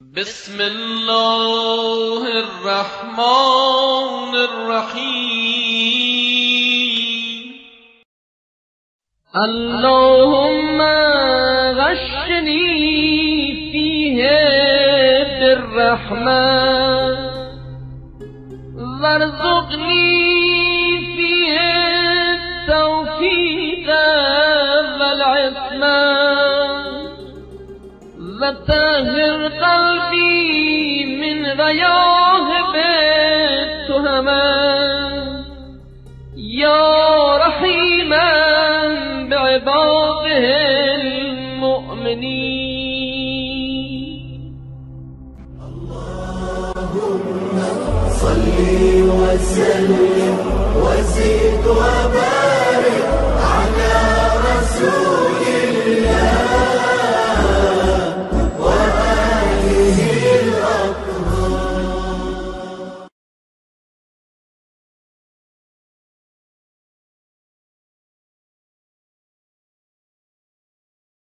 بسم الله الرحمن الرحیم. اللهم غشنی فیه بالرحمة وارزقنی فیه التوفیق والعصمة وطهر قلبي من غياهب التهمة يا رحيما بعباده المؤمنين. اللهم صل وسلم وزد